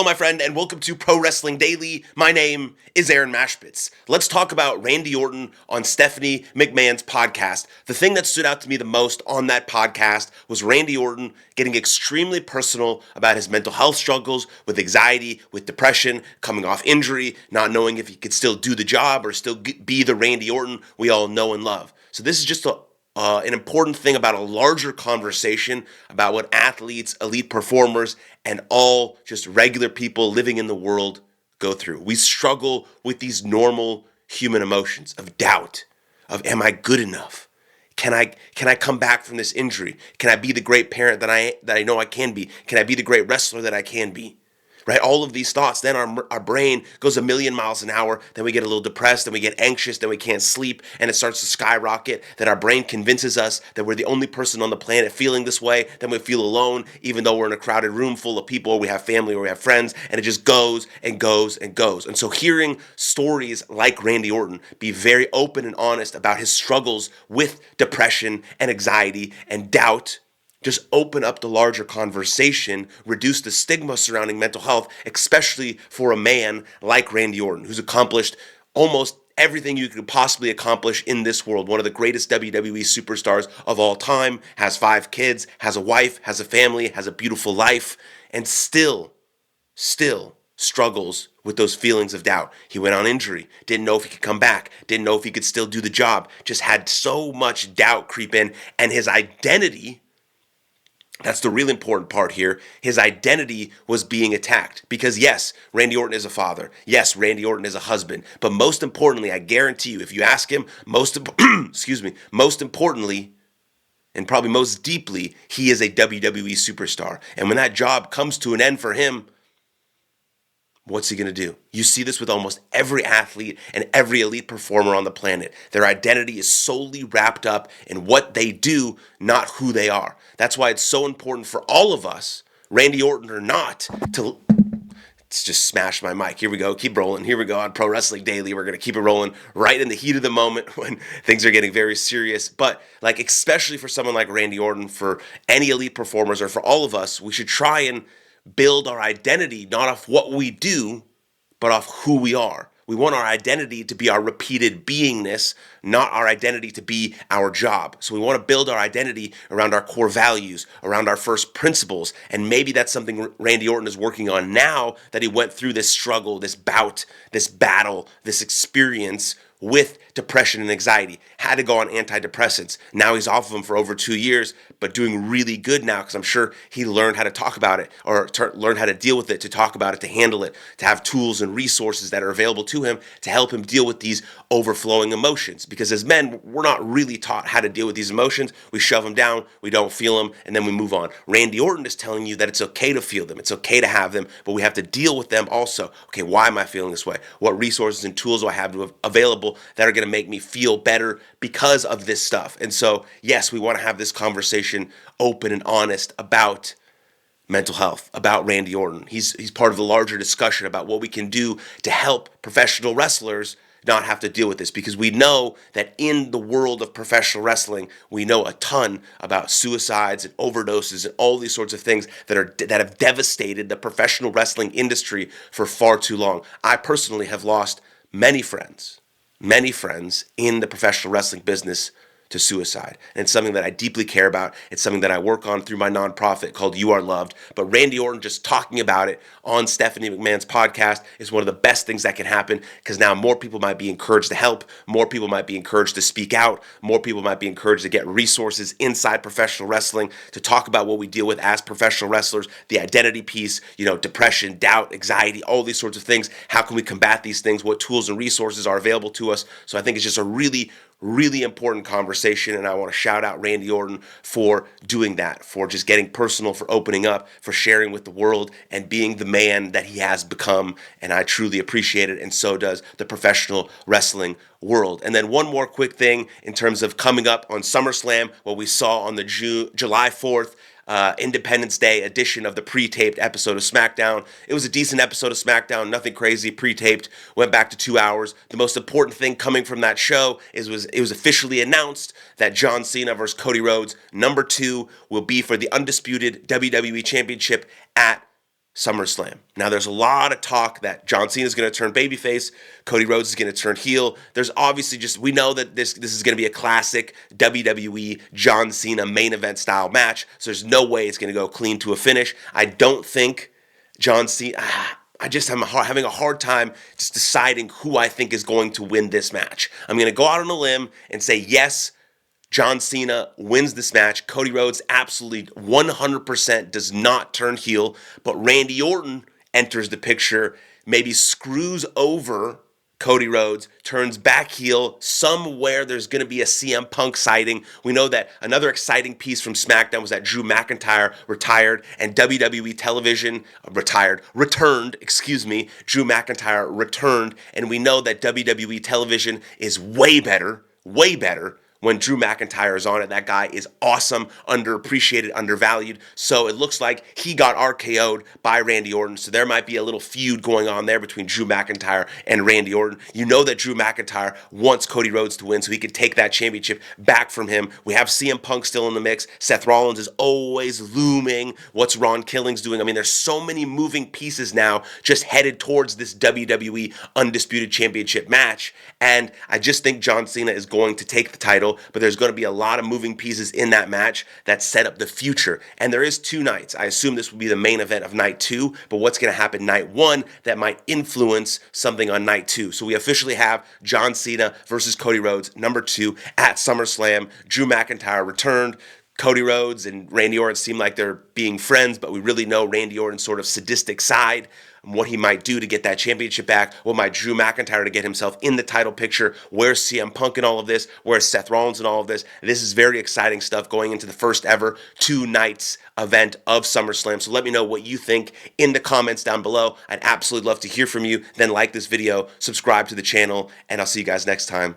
Hello, my friend, and welcome to Pro Wrestling Daily. My name is Aaron Machbitz. Let's talk about Randy Orton on Stephanie McMahon's podcast. The thing that stood out to me the most on that podcast was Randy Orton getting extremely personal about his mental health struggles with anxiety, with depression, coming off injury, not knowing if he could still do the job or still be the Randy Orton we all know and love. So this is just an important thing about a larger conversation about what athletes, elite performers, and all just regular people living in the world go through. We struggle with these normal human emotions of doubt, of am I good enough? Can I come back from this injury? Can I be the great parent that I know I can be? Can I be the great wrestler that I can be? Right? All of these thoughts, then our brain goes a million miles an hour, then we get a little depressed, then we get anxious, then we can't sleep, and it starts to skyrocket. Then our brain convinces us that we're the only person on the planet feeling this way. Then we feel alone, even though we're in a crowded room full of people, or we have family, or we have friends, and it just goes and goes and goes. And so hearing stories like Randy Orton be very open and honest about his struggles with depression and anxiety and doubt, just open up the larger conversation, reduce the stigma surrounding mental health, especially for a man like Randy Orton, who's accomplished almost everything you could possibly accomplish in this world. One of the greatest WWE superstars of all time, has 5 kids, has a wife, has a family, has a beautiful life, and still struggles with those feelings of doubt. He went on injury, didn't know if he could come back, didn't know if he could still do the job, just had so much doubt creep in, and his identity, that's the really important part here. His identity was being attacked because yes, Randy Orton is a father. Yes, Randy Orton is a husband. But most importantly, I guarantee you, if you ask him, most importantly, and probably most deeply, he is a WWE superstar. And when that job comes to an end for him, what's he going to do? You see this with almost every athlete and every elite performer on the planet. Their identity is solely wrapped up in what they do, not who they are. That's why it's so important for all of us, Randy Orton or not, to... Let's just smash my mic. Here we go. Keep rolling. Here we go on Pro Wrestling Daily. We're going to keep it rolling right in the heat of the moment when things are getting very serious. But especially for someone like Randy Orton, for any elite performers, or for all of us, we should try and build our identity not off what we do, but off who we are. We want our identity to be our repeated beingness, not our identity to be our job. So we want to build our identity around our core values, around our first principles. And maybe that's something Randy Orton is working on now that he went through this struggle, this bout, this battle, this experience with depression and anxiety, had to go on antidepressants. Now he's off of them for over 2 years, but doing really good now because I'm sure he learned how to talk about it or learned how to deal with it, to talk about it, to handle it, to have tools and resources that are available to him to help him deal with these overflowing emotions. Because as men, we're not really taught how to deal with these emotions. We shove them down, we don't feel them, and then we move on. Randy Orton is telling you that it's okay to feel them, it's okay to have them, but we have to deal with them also. Okay, why am I feeling this way? What resources and tools do I have available that are going to make me feel better because of this stuff? And so, yes, we want to have this conversation open and honest about mental health, about Randy Orton. He's part of the larger discussion about what we can do to help professional wrestlers not have to deal with this, because we know that in the world of professional wrestling, we know a ton about suicides and overdoses and all these sorts of things that have devastated the professional wrestling industry for far too long. I personally have lost many friends in the professional wrestling business to suicide. And it's something that I deeply care about. It's something that I work on through my nonprofit called You Are Loved. But Randy Orton just talking about it on Stephanie McMahon's podcast is one of the best things that can happen, because now more people might be encouraged to help, more people might be encouraged to speak out, more people might be encouraged to get resources inside professional wrestling to talk about what we deal with as professional wrestlers, the identity piece, depression, doubt, anxiety, all these sorts of things. How can we combat these things? What tools and resources are available to us? So I think it's just a really important conversation, and I want to shout out Randy Orton for doing that, for just getting personal, for opening up, for sharing with the world, and being the man that he has become, and I truly appreciate it, and so does the professional wrestling world. And then one more quick thing in terms of coming up on SummerSlam, what we saw on the July 4th Independence Day edition of the pre-taped episode of SmackDown. It was a decent episode of SmackDown, nothing crazy, pre-taped, went back to 2 hours. The most important thing coming from that show it was officially announced that John Cena versus Cody Rhodes, number 2, will be for the undisputed WWE Championship at SummerSlam. Now, there's a lot of talk that John Cena is going to turn babyface, Cody Rhodes is going to turn heel. There's obviously we know that this is going to be a classic WWE John Cena main event style match, so there's no way it's going to go clean to a finish. I don't think John Cena... I'm having a hard time just deciding who I think is going to win this match. I'm going to go out on a limb and say, yes, John Cena wins this match. Cody Rhodes absolutely 100% does not turn heel, but Randy Orton enters the picture, maybe screws over Cody Rhodes, turns back heel. Somewhere there's going to be a CM Punk sighting. We know that another exciting piece from SmackDown was that Drew McIntyre retired and WWE television returned. Drew McIntyre returned, and we know that WWE television is way better when Drew McIntyre is on it. That guy is awesome, underappreciated, undervalued. So it looks like he got RKO'd by Randy Orton. So there might be a little feud going on there between Drew McIntyre and Randy Orton. You know that Drew McIntyre wants Cody Rhodes to win so he could take that championship back from him. We have CM Punk still in the mix. Seth Rollins is always looming. What's Ron Killings doing? I mean, there's so many moving pieces now just headed towards this WWE Undisputed Championship match. And I just think John Cena is going to take the title, but there's going to be a lot of moving pieces in that match that set up the future. And there is 2 nights. I assume this will be the main event of night 2, but what's going to happen night 1 that might influence something on night 2? So we officially have John Cena versus Cody Rhodes, number 2, at SummerSlam. Drew McIntyre returned. Cody Rhodes and Randy Orton seem like they're being friends, but we really know Randy Orton's sort of sadistic side and what he might do to get that championship back. What might Drew McIntyre to get himself in the title picture? Where's CM Punk in all of this? Where's Seth Rollins in all of this? This is very exciting stuff going into the first ever 2 nights event of SummerSlam. So let me know what you think in the comments down below. I'd absolutely love to hear from you. Then like this video, subscribe to the channel, and I'll see you guys next time.